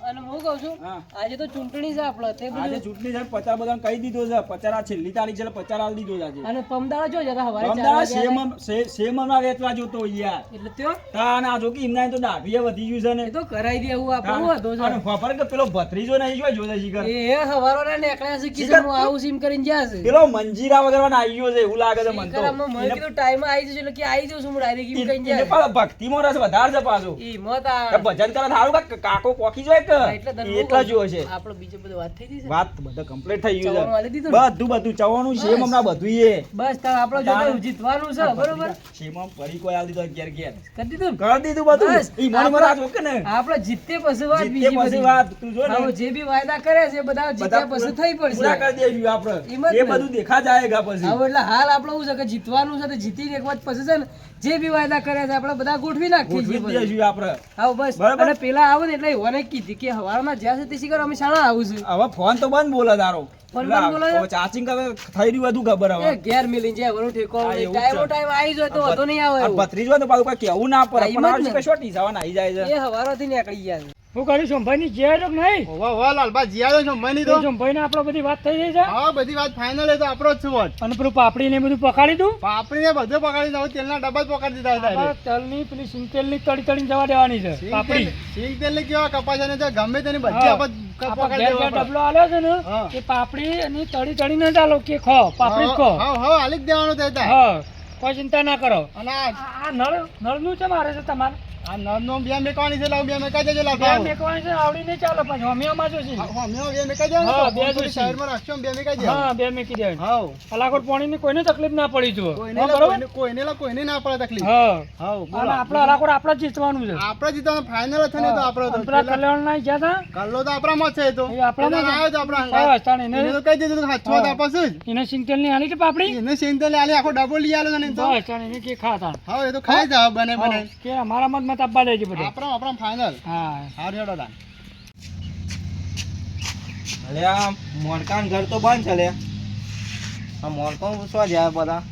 અને હું કહું છું આજે તો ચૂંટણી છે આપણે તે બધું આજે ચૂંટણી છે પચાસ બધાને કહી દીધો છે પચાસ છેલ્લી તારીખ છે પચાસ આલ દીધો છે આજે અને પમદાડા જો જરા હવારે પમદાડા સેમમાં વેચવા જોતો યાર એટલે ત્યો તાન આ જો કે ઇમના તો દાઢીએ વધી ગયું છે ને એ તો કરાઈ દે એવું આપણું હતો છે અને ખબર કે પેલો ભત્રીજો નહીં જોઈ શીખર એ હવારોના નેકળ્યા છે કીધું હું આવું સીમ કરીને ગયા છે પેલો મંજીરા વગરવાનો આવી ગયો છે એવું લાગે છે મને તો મને કીધું ટાઈમ આવી જશે એટલે કે આવી જઉં છું હું ડાયરેક્ટ એમ કહીને એને પાછો ભક્તિમાં રસ વધારે છે પાછો ઈ મત આ કે ભજન કરે સારું કે કાકો પોકી જાય કે એટલા જો છે આપણો બીજો બધો વાત થઈ ગઈ છે વાત બધું કમ્પ્લીટ થઈ ગયું ચવાનું આલી છે દીધું બધું ચવાનું છે હમણાં બધું એ બસ તાર આપણો જો જીતવાનું છે બરોબર શેમાં પડી કોઈ આલ દીધો 11 કરી દીધું કરી દીધું બધું ઈ મને મરા જોકે ને આપણે જીતે પછી વાત જીતે બીજી પછી બધી વાત તું જો ને હવે જે બી વાયદા કરે છે બધા જીત્યા પછી થઈ પૂરા પડશે કરી દેશું આપણે ઈમત એ ને. બધું દેખા જાયગા પછી હવે એટલે હાલ આપણે શું છે કે જીતવાનું છે તો જીતીને એક વાત પછી છે ને જે બી વાયદા કર્યા છે આપણે બધા ગોઠવી નાખીએ છીએ ગોઠવી બધું. દેશું આપણે હા બસ બરાબર. અને પેલા આવો ને એટલે એવાને કીધી કે હવારમાં જ્યાં સુધી શીખર અમે શાળા આવું છું હવે ફોન તો બંધ બોલે તારો ફોન બંધ બોલે છે? હવે ચાર્જિંગ હવે થઈ રહ્યું બધું ખબર હવે એ ઘેર મિલી જાય વરું ઠેકો હા, એવું જ ટાઈમો છે. ટાઈમ આવી જાય તો વધુ નહીં આવે આ એવું. ભત્રીજો તો પાછું કોઈ કેવું ના પડે હા, પણ ઈમ જ આ ને. કશો ટીસાવા નાઈ જાય છે એ હવારોથી નીકળી ગયા છે હું કરી સોમભાઈ ની જે તો નહીં વાહ વાહ લાલબા જીયાદો છો મની તો સોમભાઈ ને આપડે બધી વાત થઈ ગઈ છે હા બધી વાત ફાઇનલ એ તો આપણો જ છું વોટ અને પેલું પાપડી ને બધું પકાડી દઉં પાપડીને બધું પકડી દઉં તેલના ડબ્બા જ પકડી દીધા હતા તલ ની પેલી સિંગતેલ ની તળી તળી જવા દેવાની છે પાપડી સિંગ તેલ ની કેવા કપાસ ને ગમે તેની બધી હા. આપણે આપણે પકડી ઘેર ઘેર દેવા ડબલો આલ્યો છે ને હા. એ પાપડી અને તળી તળી ન ચાલો કે ખો પાપડી જ ખો હા હા હાલી જ દેવાનું થતા હા કોઈ ચિંતા ના કરો અને આ નળ નું છે મારે છે તમારે આ નળનો બે મેકવાની છે લાવ બે મેકાઈ દેજો બે લાવ મેકવાની છે આવડી નહીં ચાલો પછી હોમિયોમાં જો છે અમે બે મેકાઈ દેવાનું હા, બે બે જોઈશે. સાઈડમાં રાખશો બે મેકાઈ દેવાનું હા બે મેકી દેવાની હાઉ અલાકોટ પાણી ની કોઈને તકલીફ ના પડી જુઓ કોઈને હા, બરોબર કોઈને ના પડે તકલીફ હા હાઉ અને આપણે અલાકોટ આપણે જ જીતવાનું છે આપણે જીતવાનું ફાઇનલ જ થયું તો આપણો તો પેલા કલ્યાણ ના ગયા હતા કલ્લો તો આપણામાં જ છે એ તો એ આપણામાં જ. આવ્યો તો આપણા હા, હંગાત. તાણે એને- એને તો કહી દીધું કે હાથમાં તો આપશું જ એને સિંગતેલ ની હાલી કે પાપડી એને સેન્તેલ આલી આખો ડબ્બો લઈ આલો ને તો બસ તાણે એને કે ખાતા હા એ તો ખાઈ જાવ બને બને કે અમારા મત આપવા દેજો બધે આપણા ફાઇનલ હા હાર હેડો તાન અલે આ મોણકાન ઘર તો બંધ છે લે આ મોણકો પૂછવા જાય બધા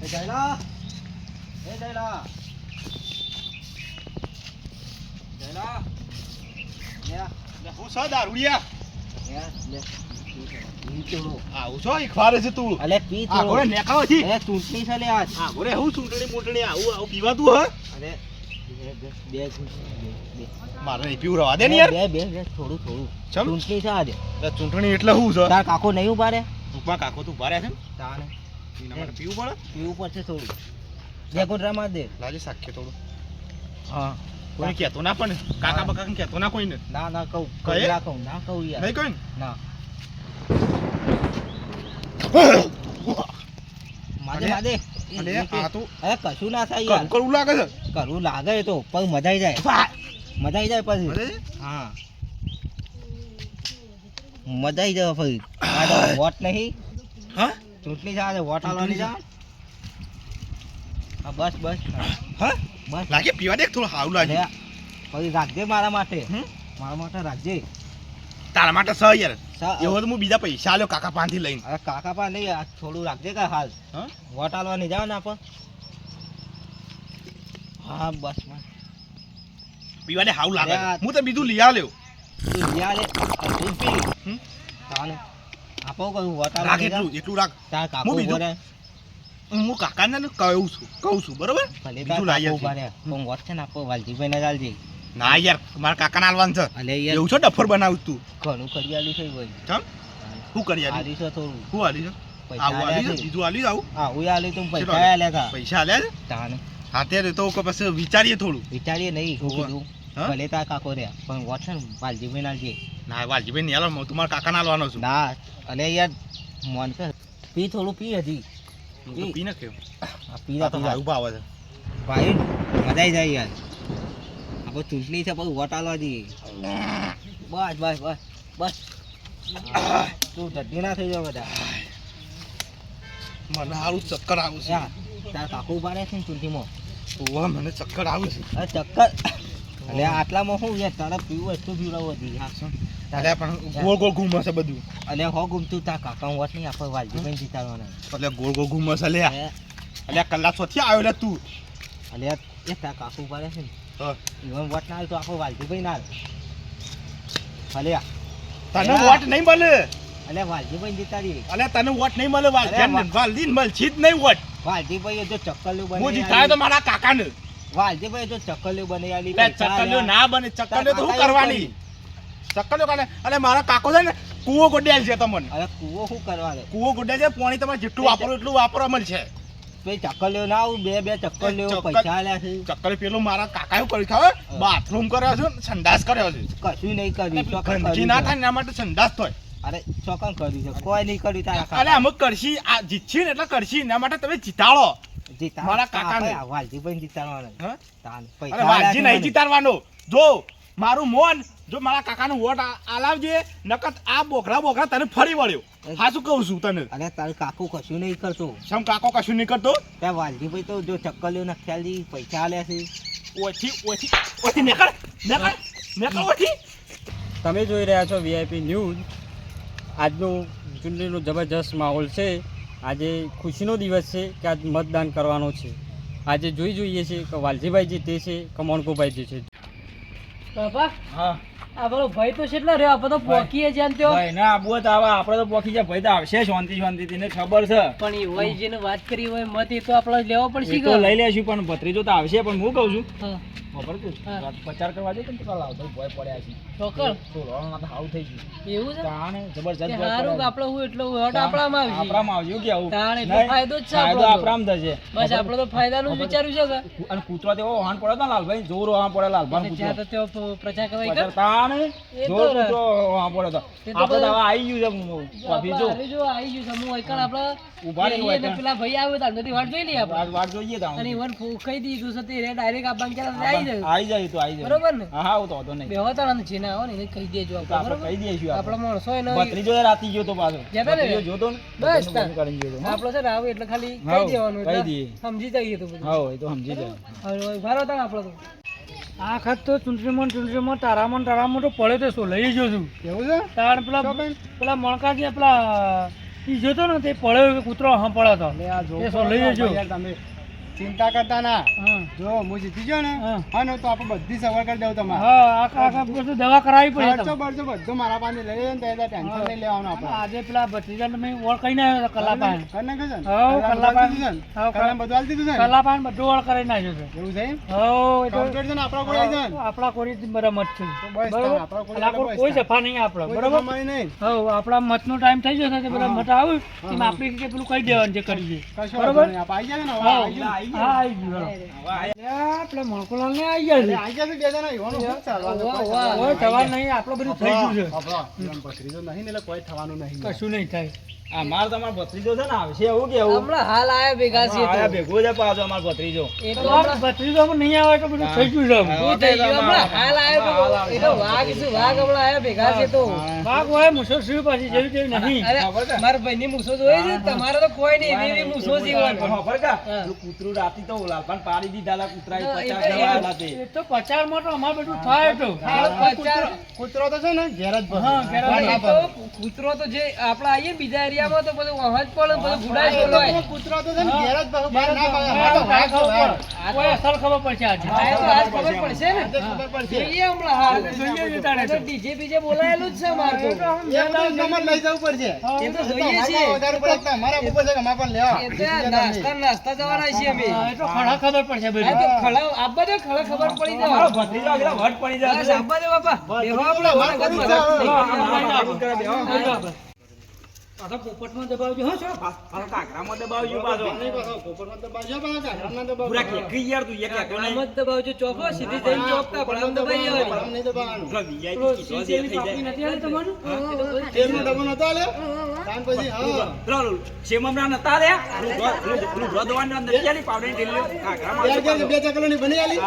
એ જયલા જયલા લે હું સો દારૂડિયા લે પી થોડો આવું છો ઈખવારે છે તું અલે પી આ થોડો ઘોડે નેકાવો છી એ ચૂંટણી છે લે આજ આ ઘોડે હું ચૂંટણી આવું પીવાતું હ અરે બે મારે નહીં પીવું રવા દે ને યાર બે થોડું થોડું ચમ? ચૂંટણી છે આજે એટલે ચૂંટણી એટલે શું છે તાર કાકો નહીં ઉભા રે ટૂંકમાં કાકો તું ભર્યા છે ને તાને એના માટે પીવું પડે પીવું પડશે થોડું બે ગુંઠા માર દે લાજે સાખ્ય થોડું હા કોઈ કહેતો ના પણ કાકા બકા કહેતો ના કોઈને ના કહું કહે? ના કહું યાર નહીં કોઈ ના માદે અને- માદે અને આ તો અરે કશું ના થાય યાર કરવું લાગે છે કરવું લાગે એ તો પણ મજા આવી જાય મજા આવી જાય પછી અરે હા મજા આવી જાય પછી આ તો વોટ નહીં હા ચૂંટણી છે આજે વોટ આલવાની છે હા બસ હા બસ લાગે પીવા દે થોડું હારું લાગે અરે, પછી રાખજે મારા માટે હમ? મારા માટે રાખજે તારા માટે સ યાર સા- એવો તો હું બીજા પૈસા આલ્યો કાકા પાંથી લઈને અરે કાકા પા નહીં આ થોડું રાખજે કે હાલ હા વોટ આલવાની જાવ ને આપણ હા બસ બસ પીવા દે હારું લાગે અરે આ- હું તો બીજું લઈ આલ્યો તું લ્યા લે તું પી હમ? તાને આપો કહું વોટ રાખ આલવાની જાવ એટલું રાખ તાર કાકો હું બીજું- ઉભો રહે હું કાકાને ને કહું છું બરોબર ભલે તાર બીજું લાવી કાકો ઉભા આપજે. રહે પણ વોટ છે ને આપો વાલજીભાઈ ને ચાલજે ના યાર મારા કાકાને આલવાનું છે અલે યાર એવું છો ડફર બનાવું તું ઘણું કરિયાલું છે ભાઈ ચમ શું કરી આલી આલી છે થોડું શું આલી છે પૈસા આવું આલી આલ્યા છે છે બીજું આલી આવું આવું આલી તું કેટલો પૈસા આલ્યા હતા પૈસા આલ્યા છે તાને હા ત્યારે તો પછી વિચારીએ થોડું વિચારીએ નહીં શું હોવે. કીધું હા? ભલે તાર કાકો રહ્યા પણ વોટ છે ને વાલજીભાઈ ના આલજે ના વાલજીભાઈ નહીં આલો હું તમારા કાકાને આલવાનો છું ના અલે યાર મોન કે પી થોડું પી હજી હું તો પી નાખ્યો આ પીરા આ તો પીરા હારું ભાવે છે ભાઈ મજા આવી જાય યાર આપણે ચૂંટણી છે પછી વોટ આલવા દઈએ બસ બસ બસ બસ તું ઢડી ના થઈ જાવ બધા મને હારું ચક્કર આવું છે યાર તાર કાકો ઉભા રહે છે ને ચૂંટણીમાં ઓવા મને ચક્કર આવે છે અરે ચક્કર અલે આટલામાં શું યાર તારે પીવું એટલું પીવડાવવું હતી યાર અલ્યા પણ ગોળ ગોળ ઘૂમે છે બધું અલે હો ગુમતું તાર કાકા વોટ નહીં આપણે વાલજીભાઈ જીતાડવાના એટલે ગોળ ગોળ ઘૂમે છે લ્યા અરે અલ્યા કલાક સોથી આવ્યો લે તું અલે એ તાર કાકો ઉભા રહે છે ને હા. ઈવન વોટ ના હાલ તો આખો વાલજીભાઈ ના હાલ. ભલે આ. તને વોટ નહીં મળે અલે વાલજીભાઈ જીતા રહી. અલે તને વોટ નહીં મળે અરે વાહ. વાલજીન મળશે જ નહીં વોટ. વાલજીભાઈએ જો ચક્કલિયું હું બનાવી જીતાયો તો મારા કાકાને. વાલજીભાઈએ જો ચક્કલિયું બનાવી આલી, લે પૈસા ચક્કલીઓ આલ્યા. ના બને ચક્કલીઓ તો શું કાકા કરવાની ચક્કલીઓ કાને અલે મારા કાકો છે ને કૂવો ગોડેલ છે તમને અરે કૂવો શું કરવા દે? કૂવો ગોડેલ છે પાણી તમારે જેટલું વાપરો એટલું વાપરવા મળશે તો એ ચક્કલિયું ના આવું, બે ચક્કલિયું ચક્કર- પૈસા આલ્યા છે. ચક્કલી પેલું મારા કાકા એવું કર્યું ખબર બાથરૂમ કર્યો છે ને સંડાસ કર્યો છે કશું નહીં કર્યું. ચોકન ગંદકી કર્યું ના છે. થાય ને એના માટે સંડાસ થાય અરે ચોકન કર્યું છે, કોઈ નહીં કર્યું તારા અલે કાકા. અમુક કરશી આ જીતશી ને એટલે કરશી એના માટે તમે જીતાડો જીતા મારા કાકાને. આપણે વાલજીભાઈને જીતાડવાના. હા? તાન અરે પૈસા વાલજી આલ્યા છે નહીં મને. જીતાડવાનો જો મારું મોન જો મારા કાકાનો વોટ આલાવજે નકર આ બોકરા તને ફરી વળ્યો હા શું કહું છું તને અરે તારું કાકુ કશું નહીં કરતો. સમ કાકો કશું નહીં કરતો ત્યાં વાલજીભાઈ તો જો ચક્કલિયું ના ખ્યાલથી પૈસા આલ્યા છે. ઓછી નીકળ ઓછી તમે જોઈ રહ્યા છો વીઆઈપી ન્યૂઝ. આજનો ચૂંટણીનો જબરજસ્ત માહોલ છે. આજે ખુશીનો દિવસ છે કે આજ મતદાન કરવાનો છે. આજે જોઈએ છે કે વાલજીભાઈ જીતે છે કે મોનકોભાઈ જીતે છે. બાપા હા આ પેલો ભાઈ તો કેટલો રહ્યો આપણે તો પોકીએ જ્યાં ત્યો ભાઈ ના આબુ તો આવા આપણે તો પોખી જાય ભાઈ તો આવશે શાંતિથી ને ખબર છે પણ એ હોય જેને વાત કરી હોય મત એ તો આપણે લેવો પડશે એ તો લઈ લેશું પણ ભત્રીજો તો આવશે પણ હું કહું છું હા ખબર છે હા. પ્રચાર કરવા જોઈએ તો લાવતો ભય પડ્યા છે ચોક્કસ છોડવામાં તો હાવ થઈ ગયું એવું છે તાણે જબરજસ્ત કે ભય હારું કે પડ્યા આપણો હું એટલો વોટ આપણામાં આવશે આપણામાં આવજો કે આવું તાણ એટલો નહીં, ફાયદો જ છે ફાયદો આપણો તો. આપણામાં થશે બસ આપણે તો ફાયદાનું જ વિચાર્યું છે કે અને કૂતરો તેવો વહાણ પડ્યો હતો ને લાલભાઈ જોર વહાણ પડે લાલભાઈ એટલે જ્યાં તો તેઓ પ્રચાર કરવા પ્રચાર તાણે એ તો જોર રે. કૂતરો વહાણ પડ્યો હતો એ તો આપણે તો બધું- હવે આવી ગયું છે કોફી જો જો આવી ગયું છે હું એકણ આપણે ઊભા રહી હોય એને ત્યાં. પેલા ભાઈ આવે તાર નથી વાટ જોઈ લઈએ આપણે વાત જોઈએ તો અને ઈવન કહી દીધું છે તે ડાયરેક્ટ આપવાનું કે આવી જાય આવી જાય તો આવી જાય બરોબર ને હા હા તો વાંધો નહીં બેહો તાણ જે ના આવે ને એને કહી દેજો તો આપણે આપણે કહી બરોબર દઈશું આપણે માણસો એને ભત્રીજો રાતી ગયો તો પાછો જતા ને? ભત્રીજો જોતો ને બસ બધાનું તાણ. બંધ કરીને ગયો તો, હા? આપણો છે ને આવે એટલે ખાલી હાઉ, કહી દેવાનું કહી એટલે દઈએ. સમજી જઈએ તો બધું હા એ તો સમજી જાય હવે ભારો તાણ આપણો તો આ વખત તો ચૂંટણીમાં તારામાં તો પડે તો શું લઈ ગયો છું એવું છે? તાણ પેલા મણકા જે પેલા ઈ જોતો ને તે પડ્યો કૂતરો હા પડ્યો હતો આ જો એ શું લઈ જજો યાર તમે ચિંતા કરતા ના. હા જો હું જીતી ગયો ને હા. હા ને તો આપણે બધી સવાર કરી દઉં તમારે. હા આખા બધું દવા કરાવી પડે ખર્ચો બરચો બધું મારા પાસે લઈ લે ને તો ટેન્શન નહીં લેવાનું આપણે. આજે પેલા ભત્રીજાને મેં ઓળખાઈને આવ્યો હતો કલાપાન કરી નાખ્યું છે ને? હાઉ, કલાક કલાક. બધું હાઉ, કલાક બધું આલી દીધું છે ને? કલાપાન બધું ઓળખાઈ નાખ્યું છે એવું છે એમ? હો એ તો Complete છે ને આપણા કોઈ આવી જાય ને? આપણા કોરી બરાબર છે બસ તાણ, આપણા કોઈ બરાબર બસ કોઈ તાણ. સફા નહીં આપણો કોઈ બરાબર તમારી નહીં. હવ આપણા મતનો ટાઈમ થઈ જશે તે બધા હા. મત આવ્યું એમાં આપણે કે પેલું કહી દેવાનું જે કરી દે કશો બરાબર વાંધો નહીં. આપણે આવી જાય ને હવે હા આવી જાય. હા આવી ગયું આપણે મણકોલાલ ને આવી ગયા એટલે છે આવી જશે બે જણા એવાનું શું ચાલવાનું? કોઈ વાહ, કોઈ ચાલવાનું થવાનું નહીં આપણું બધું થઈ ગયું છે આપણો એમ ભત્રીજો નહીં ને એટલે કોઈ થવાનું નહીં. કશું નહીં થાય આ માર તમારો ભત્રીજો છે ને આવશે એવું કેવું હમણાં હાલ આયા ભેગા છે આયા તો ભેગો છે પાછો અમારો ભત્રીજો એ તો તમારે ભત્રીજામાં નહીં આવે તો બધું થઈ ગયું છે હા. શું થઈ ગયું હમણાં હાલ આયા તો એ તો વાઘ છે વાઘ હમણાં આયા ભેગા છે તો વાઘ હોય મુસો શિવ પાછી જેવી તેવી નહીં અરે મારા ભાઈની મૂછો જોઈ છે તમારે તો કોઈ નહીં એવી મૂછો જીવન ખબર કા હા. પેલું કૂતરું રાતી તો લાલપાન પાડી દીધા લા કૂતરાએ હા, એ 50 તો જવાના તે. એ તો પચારમાં તો અમારે બધું થાય તો કૂતરો તો છે ને ઘેર જ ભરે. હા, ઘેર જ પણ એ તો કૂતરો તો જે આપણે આવીએ બીજા એરિયામાં તો બધું વહાજ પડે બધું ગુડાઈ બોલવાય કૂતરો તો છે ને ઘેર જ ભરે. બહાર ના ભરે. હા, આ તો વાઘ છે, વાઘ. કોઈ અસર ખબર પડશે આજે આ તો આજ ખબર પડશે ને આજે ખબર પડશે. જોઈએ હમણાં હાલ જોઈએ છે તાણે તો. ડીજે બીજે બોલાયેલું જ છે મારે તો એ બધું તમારે લઈ જવું પડશે. એ તો તો જોઈએ અમારે છીએ વધારે પડે કે અમારા ઉપર છે કે અમારે પણ લેવા. એ તો આ નાસ્તા નાસ્તા જવાના છીએ અમે હા, એ તો ખરા ખબર પડશે આ બધું તો ખળા આબા દે ખળા ખબર પડી મારો જાય ભત્રીજો આગળ વટ પડી જાય બસ આબા દે બાપા બેહો આપણે અમારે ઘોડે કરવું ઘોડે છે હવે. પાછા પોપટમાં દબાવજો હા શું પાછો કાકરામાં દબાવજો પાછો નહીં પાછો, પોપટમાં તો બાજુ પાછા, ગામડામાં તો બાજુ. પૂરા કેકી યાર તું એક એકલો નહીં. આમ જ દબાવજો ચોકો સીધી જઈને ચોકતા પણ આમ દબાઈ પણ જવાની નહીં દબાવવાનું. પેલો VIP પેલો કીધો છે, સીસીની થઈ પાપડી જાય. નથી આવી તમારું તેલનો ડબ્બો નતો આલ્યો? ત્યાર પછી હા. પેલો શેમમરા નતા રે પેલું ભ્રદવાન નથી આલી પાવડરની ઢીલી કાકરામાં ઘેર ઘેર આવશે બે ચકલોની બની આલી?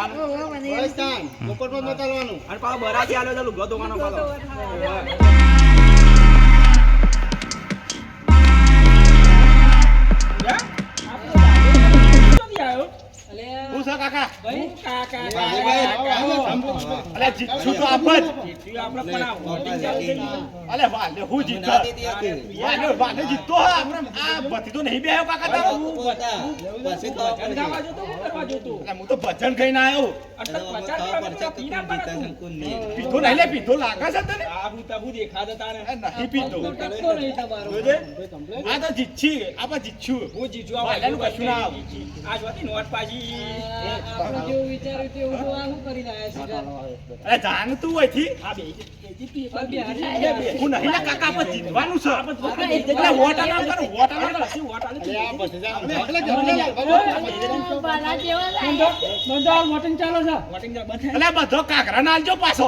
બસ તાન, પોપટમાં નતો આલવાનું. અને પાછો બરાજી આલ્યો તો લુગડો ધોવાનો પાછો અલે હું છે કાકા? ભાઈ કાકા અલે જીતશું તો આપ જ. આપણે પણ આ voting ચાલુ છે ને. અલે વાલે હું જીત વાલે જીતતો હા આપણે આ બધી તો નહીં બેહ્યો કાકા તારો. ભજન ગાવા જતો શું કરવા જતો અલે હું તો ભજન ખાઈને આવ્યો. અટક પચાસ રૂપિયા પીના પડે પીધો નહીં લે પીધો લાગે છે તને. આબુ તાબુ દેખાતા તારે એ નહીં પીધો. ટકતો નહીં તમારો. જોજે આ તો જીતછી આપણે જીતશું. હું જીજુ આ વાલાનું કશું ના આવે. આ જોતી નોટ પાછી આપણે જેવું વિચાર્યું તેવું તો આ શું કરીને આયા છે અરે જાણ તું અહીંથી. આ બે જીતી પણ બે હારી હું નહીં લે કાકા આપણે જીતવાનું છે. અલે વોટ આલાવ કરો વોટ આલાવ કરો. બંધાર વોટિંગ ચાલે છે અલે બધો કાકરા ના આલજો પાછો.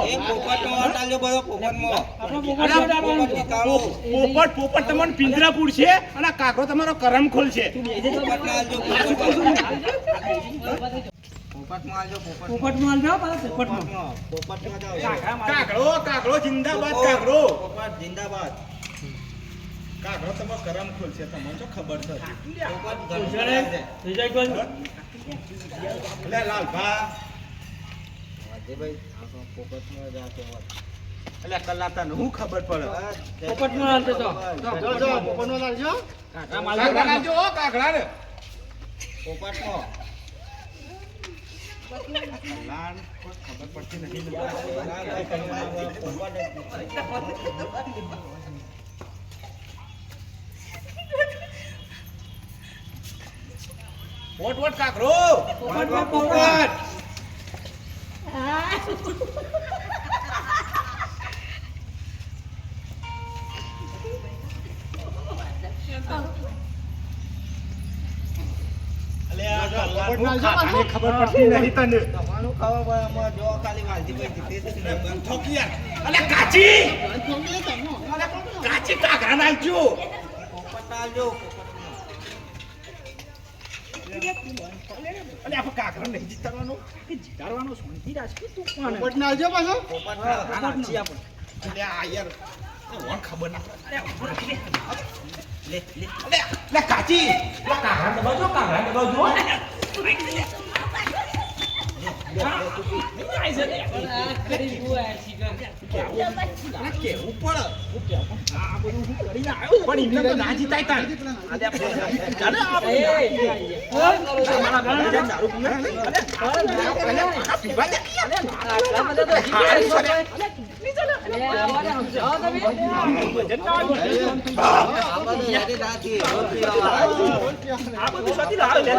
પોપટ પોપટ તમને પિંજરા પૂરશે અને કાકરો તમારો કરમ ખોલશે. પોપટમાં જાઓ પાછા પોપટમાં કાકરો કાકરો જિંદાબાદ કાકરો. કાકરો તમારો કરમ ખોલશે તમને જો ખબર છે. લે લાલભા અલે કલા તને હું ખબર પડે. પોપટમાં હાલતો તો કાકરા લાલજો ઓ કાકરા ને. લાલ કોઈ ખબર પડતી નથી. વોટ વોટ કાકરો. પોપટ પોપટ અલે આ કલાનું ખાતાને ખબર પડતી નહીં તને. ઠોકી યાર. અલે કાચી અલે કાચી કાકરા નાલજો. અલે આપણે કાકરા નહીં જીતવાનું કે જીતાડવાનો શાંતિ રાખી તું કોણ. પોપટ નાલજો પાછો. પોપટ નાલજી આપણે. અલે આ યાર કોણ ખબર ના પડે. લે લે લે લે કાચી લે કાકરા દબાવજો કાકરા દબાવજો. કરી બુઆ શિકર કેવું પડે આ બધું હું કરીને આવ્યો પણ એમને તો ના જીતાય તાર. આજે આપણે ચાલે આપણે મારા ભાઈ દારૂ પીવે. અલે આ પીવા દે. આટલા બધા તો જીત્યા છો. અલે આવાને સમજાવો તમે. આ બધું સાથી લાવ લે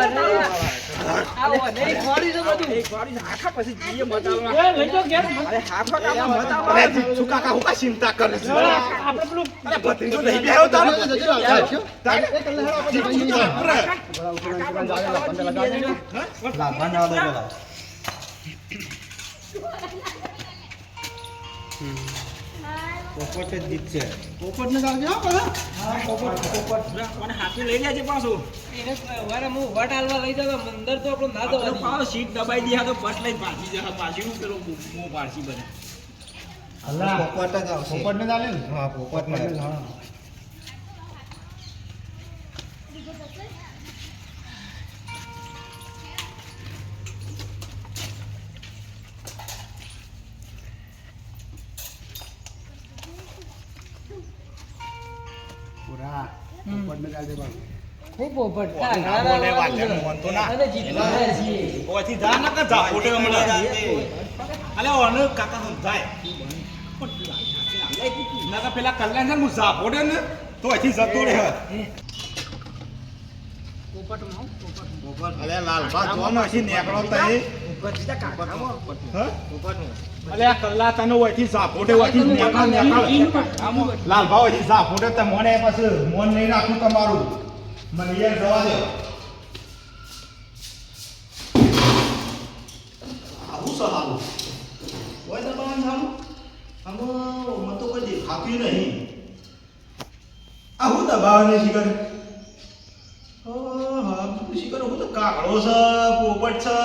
આવો નહીં ખોડી છે બધું. એક વાળી આખા પછી જીએ મતાલવા એ લઈ જાઓ ઘેર અરે હાફા કામ મતાલવા અરે જીજુ કાકા હું કા ચિંતા કરે છે. આપણે પેલું અરે બધી તો નહીં બેહ્યો તારો. જીજુ તો આપણે. મને હાથી લઈ લેજે પાછું એને વારે હું વટ હાલવા લઈ જાવ મંદર તો આપણું ના આપણો દવા પાવ સીટ દબાઈ દીધા તો બસ લઈને પાછી જશે પાછી હું પેલો મો પારસી બને હું પોપટ ના બોલે વાલે મોહન તો ના. અને જીતવાના છીએ. ઓથી જા ન કે જા ફોટો હમણાં. અલે ઓને કાકા સમજાય. નકા પેલા કલ્યાણ હું જા ફોટો ને તો અહીંથી જતો રહે. અલે લાલભા જો નથી નેકળો તઈ. અલે આ કલ્લા તને ઓથી જા ફોટો ઓથી નેકળ. લાલભા ઓથી જા ફોટો તે મોને પાછું મોન નહીં રાખું તમારું. મને યાર જવા દે. આવું સહારું ઓય દબાણ થાનું આમ મન તો કોઈ દેખાતું નહીં. આ હું દબાવને શીખર હા શીખર હું તો કાકડો છે પોપટ છે.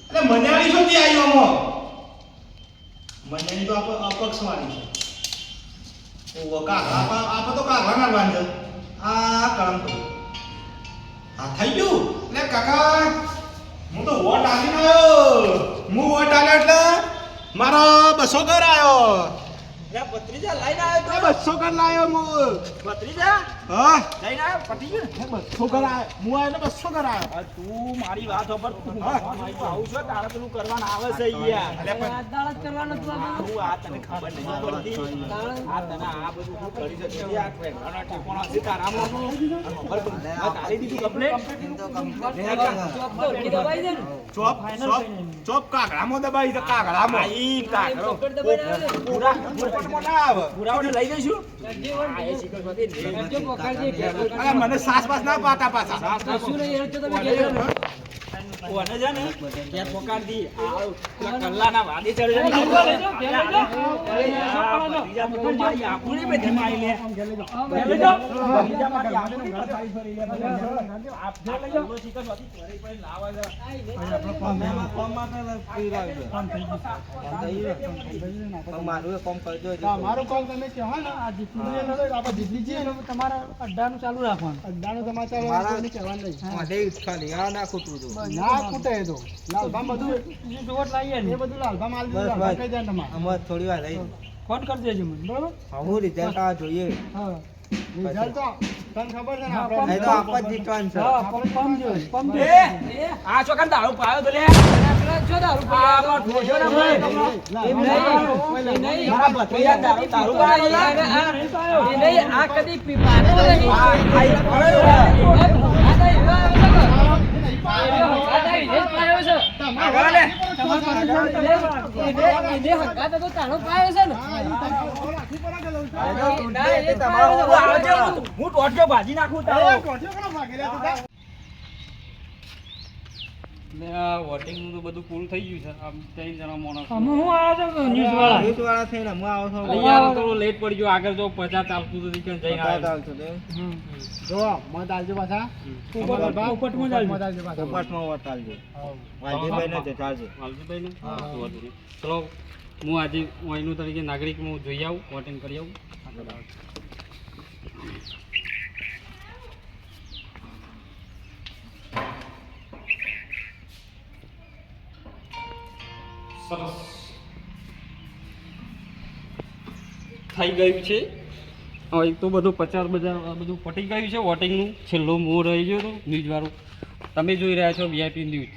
એટલે મન્યાળી શું થી આવ્યો આમાં. મન્યાળી તો અપક્ષ વાળી છે. ઓ કાકા આપ તો કાકા ના બાંધે. આ કામ તો આ થઈ ગયું. લે કાકા હું તો વોટ આલીને આવ્યો. હું વોટ આલ્યો એટલે મારો 200 ઘર આવ્યો. ભત્રીજા લઈને આવ્યો એ 200 ઘર લાવ્યો હું. ભત્રીજા હા લઈને આવ્યો પતી ગયું ને? 200 ઘર આવ્યો. હું આવ્યો એટલે 200 ઘર આવ્યો. આ તું મારી વાત સાંભળ. તું આવું છું તારે પેલું કરવાનું આવે છે યાર. આ દાળ જ કરવાનો તું આ બધું. આ તને ખબર નહીં પડતી. આ તને આ બધું તું કરી શકે છે. આ ટ્રેક્ટરનો ટીપણો હશે તારામાં. ખબર પડી? આ તારી દીધું કમ્પ્લેટ. ચોપ તો ઓળખી દબાઈ દે ને. ચોપ કાગડામાં દબાઈ છે કાગડામાં. આઈ કાકરો. ચોપડ દબાઈને આવે ને. પૂરા પોપટમાં ના આવે. પૂરાઓને લઈ દઈશું. ગજ્જે વળી. આ એ શિખર માંથી ને. ગજ્જો પકડજે કે અરે મને સાસ પાસ ના પાતા પાછા. કશું નહીં એ તો તમે ઘેર રહો. ઓને છે ને ત્યાં પોકાર દી આ પેલા કલ્લાના વાદી ચડે છે. ભત્રીજા તો મારી આંખોની બધી મારી લે. ભત્રીજા મારી આંખોની બધી ફરી લે. આ પૂરો શિખર માંથી ચડી પડી લાવા જરા. મારું કામ કરજો મારું કામ તમે કહો ને આ જીતલી આપણે જીતલી છીએ ને તમારા અડ્ડાનું ચાલુ રાખવાનું. અડ્ડાનો સમાચાર મારા- કોઈને કહેવાનું નહીં. મોઢે ખાલી આ ના ખૂટવું તો ના ખૂટે એ તો લાલભામ બધું બીજું વોટ લાવીએ એ ને બધું લાલભામ આલી દીધું. બસ લાલભામ બસ કહી દે તમારે. અમે થોડી વાર રહી ફોન કરી દેજો મને બરોબર. હું રિઝલ્ટ આ જોઈએ હા રિઝલ્ટ તો તને ખબર છે ને હા, આપણે નહીં તો આપ જ જીતવાનું છે હા પંપ જોઈ પંપ એ જોઈ. આ છોકરા દારૂ પાયો તો લે. પેલા જો દારૂ પીવા આ પણ ઠોજો ને ભાઈ. એમ નહીં. એ નહીં. મારા ભત્રીજા દારૂ પાયો લે. એ નહીં, આ કદી પીવાનો નહીં. આ આ તો એવો આવ્યો છે કે. આ તો એને જ પાયો છે. આગળ લે. એને હકાતો તો તાણો પાયો છે ને. ના, એ તમારો પાયો છે. આવે છે. હું ટોટિયો ભાજી નાખું તારો. ને આ વોટિંગનું તો બધું પૂરું થઈ ગયું છે. આમ 3 જણા માણસ. અમે હું આવ્યો છો ન્યૂઝ વાળા. યુથ વાળા થઈને હું આવો છો અરે યાર થોડું લેટ પડી ગયું. આગળ જો 50 ચાલતું હતું કે જઈને આવ્યો. જો મત આલજો પાછા પોપટમાં જ આલજો. મત આલજો પાછા કપાસમાં વોટ આલજો વાલજીભાઈ ને ચાલશે વાલજીભાઈ ને વાંધો નહીં. ચલો હું આજે અહીંનું તરીકે નાગરિક હું જોઈ આવું, વોટિંગ કરી આવું. સરસ થઈ ગયું છે. હવે એક તો બધું 50 બધા બધું પટી ગયું છે વોટિંગનું. છેલ્લો મોર રહી ગયો હતો ન્યૂઝ વાળું. તમે જોઈ રહ્યા છો VIP ન્યૂઝ.